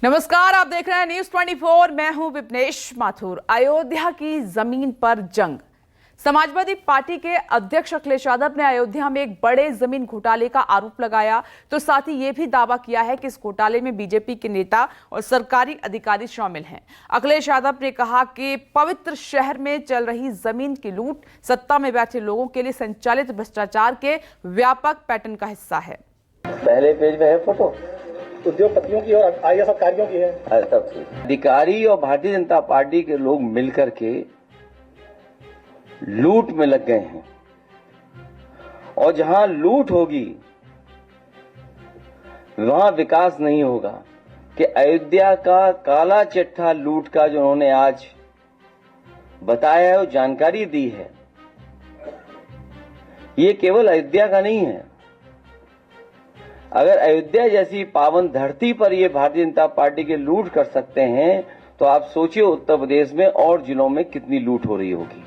नमस्कार, आप देख रहे हैं न्यूज 24। मैं हूं विपनेश माथुर। अयोध्या की जमीन पर जंग। समाजवादी पार्टी के अध्यक्ष अखिलेश यादव ने अयोध्या में एक बड़े जमीन घोटाले का आरोप लगाया, तो साथ ही यह भी दावा किया है कि इस घोटाले में बीजेपी के नेता और सरकारी अधिकारी शामिल हैं। अखिलेश यादव ने कहा कि पवित्र शहर में चल रही जमीन की लूट सत्ता में बैठे लोगों के लिए संचालित भ्रष्टाचार के व्यापक पैटर्न का हिस्सा है। पहले पेज में है फोटो उद्योगपतियों की और आईएएस अधिकारियों की है। सब अधिकारी और भारतीय जनता पार्टी के लोग मिलकर के लूट में लग गए हैं, और जहां लूट होगी वहां विकास नहीं होगा। कि अयोध्या का काला चिट्ठा लूट का जो उन्होंने आज बताया है, वो जानकारी दी है, ये केवल अयोध्या का नहीं है। अगर अयोध्या जैसी पावन धरती पर ये भारतीय जनता पार्टी के लूट कर सकते हैं, तो आप सोचिए उत्तर प्रदेश में और जिलों में कितनी लूट हो रही होगी।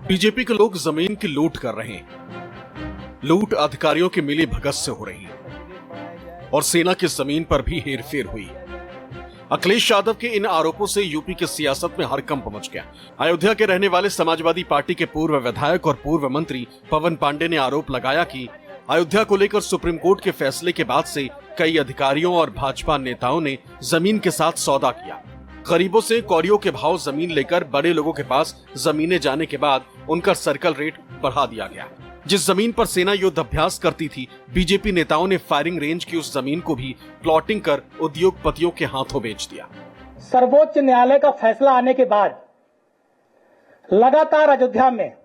बीजेपी के लोग जमीन की लूट कर रहे हैं। लूट अधिकारियों की मिली भगत से हो रही है और सेना की जमीन पर भी हेरफेर हुई। अखिलेश यादव के इन आरोपों से यूपी की सियासत में हड़कंप मच गया। अयोध्या के रहने वाले समाजवादी पार्टी के पूर्व विधायक और पूर्व मंत्री पवन पांडे ने आरोप लगाया कि अयोध्या को लेकर सुप्रीम कोर्ट के फैसले के बाद से कई अधिकारियों और भाजपा नेताओं ने जमीन के साथ सौदा किया। गरीबों से कौड़ियों के भाव जमीन लेकर बड़े लोगों के पास जमीनें जाने के बाद उनका सर्कल रेट बढ़ा दिया गया। जिस जमीन पर सेना युद्ध अभ्यास करती थी, बीजेपी नेताओं ने फायरिंग रेंज की उस जमीन को भी प्लॉटिंग कर उद्योगपतियों के हाथों बेच दिया। सर्वोच्च न्यायालय का फैसला आने के बाद लगातार अयोध्या में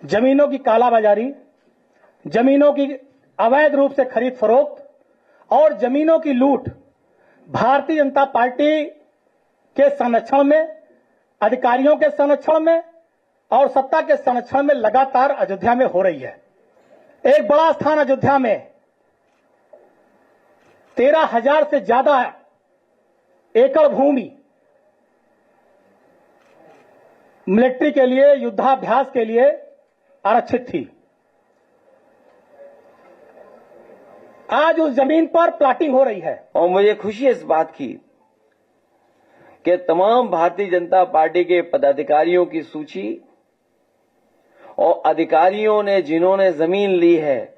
जमीनों की कालाबाजारी, जमीनों की अवैध रूप से खरीद फरोख्त और जमीनों की लूट भारतीय जनता पार्टी के संरक्षण में, अधिकारियों के संरक्षण में और सत्ता के संरक्षण में लगातार अयोध्या में हो रही है। एक बड़ा स्थान अयोध्या में 13,000 से ज्यादा एकड़ भूमि मिलिट्री के लिए, युद्धाभ्यास के लिए आरक्षित थी। आज उस जमीन पर प्लाटिंग हो रही है। और मुझे खुशी है इस बात की कि तमाम भारतीय जनता पार्टी के पदाधिकारियों की सूची और अधिकारियों ने जिन्होंने जमीन ली है,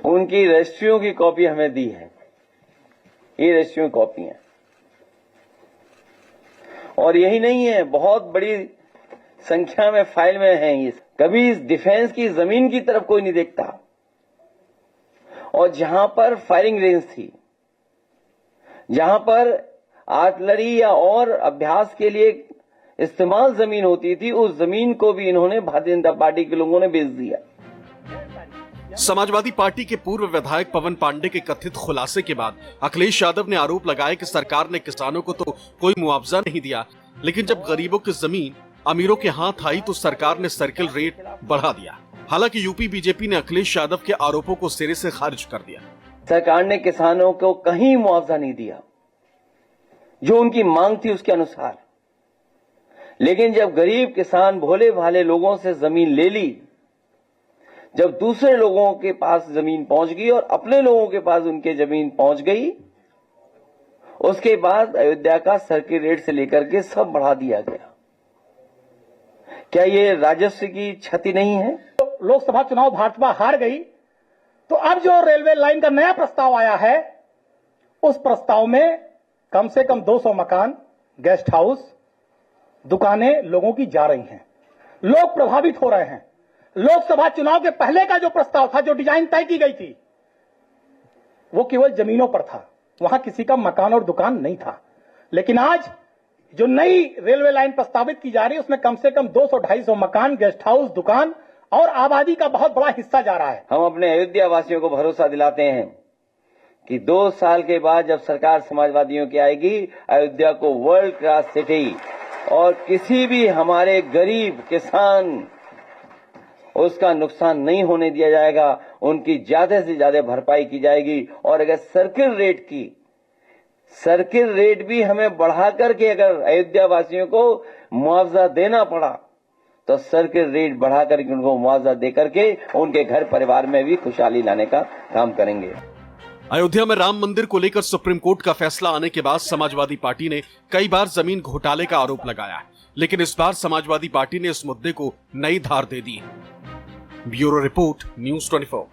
उनकी रजिस्ट्रियों की कॉपी हमें दी है। ये रजिस्ट्रियों की कॉपी है। और यही नहीं है, बहुत बड़ी संख्या में फाइल में है ये। कभी इस डिफेंस की जमीन की तरफ कोई नहीं देखता, और जहां पर फायरिंग रेंज थी, जहां पर आर्टिलरी या और अभ्यास के लिए इस्तेमाल जमीन होती थी, उस जमीन को भी इन्होंने भारतीय जनता पार्टी के लोगों ने बेच दिया। समाजवादी पार्टी के पूर्व विधायक पवन पांडे के कथित खुलासे के बाद अखिलेश यादव ने आरोप लगाया कि सरकार ने किसानों को तो कोई मुआवजा नहीं दिया, लेकिन जब गरीबों की जमीन अमीरों के हाथ आई तो सरकार ने सर्किल रेट बढ़ा दिया। हालांकि यूपी बीजेपी ने अखिलेश यादव के आरोपों को सिरे से खारिज कर दिया। सरकार ने किसानों को कहीं मुआवजा नहीं दिया जो उनकी मांग थी उसके अनुसार। लेकिन जब गरीब किसान भोले भाले लोगों से जमीन ले ली, जब दूसरे लोगों के पास जमीन पहुंच गई और अपने लोगों के पास उनके जमीन पहुंच गई, उसके बाद अयोध्या का सर्किल रेट से लेकर के सब बढ़ा दिया गया। क्या ये राजस्व की क्षति नहीं है? लोकसभा चुनाव भाजपा हार गई, तो अब जो रेलवे लाइन का नया प्रस्ताव आया है, उस प्रस्ताव में कम से कम 200 मकान, गेस्ट हाउस, दुकानें लोगों की जा रही हैं। लोग प्रभावित हो रहे हैं। लोकसभा चुनाव के पहले का जो प्रस्ताव था, जो डिजाइन तय की गई थी, वो केवल जमीनों पर था, वहां किसी का मकान और दुकान नहीं था। लेकिन आज जो नई रेलवे लाइन प्रस्तावित की जा रही है, उसमें कम से कम 200-250 मकान, गेस्ट हाउस, दुकान और आबादी का बहुत बड़ा हिस्सा जा रहा है। हम अपने अयोध्या वासियों को भरोसा दिलाते हैं कि 2 साल के बाद जब सरकार समाजवादियों की आएगी, अयोध्या को वर्ल्ड क्लास सिटी और किसी भी हमारे गरीब किसान उसका नुकसान नहीं होने दिया जाएगा। उनकी ज्यादा से ज्यादा भरपाई की जाएगी। और अगर सर्किल रेट भी हमें बढ़ा करके अगर अयोध्या वासियों को मुआवजा देना पड़ा, तो सर के रेट बढ़ा करके उनको मुआवजा दे करके उनके घर परिवार में भी खुशहाली लाने का काम करेंगे। अयोध्या में राम मंदिर को लेकर सुप्रीम कोर्ट का फैसला आने के बाद समाजवादी पार्टी ने कई बार जमीन घोटाले का आरोप लगाया, लेकिन इस बार समाजवादी पार्टी ने इस मुद्दे को नई धार दे दी। Bureau report, news 24।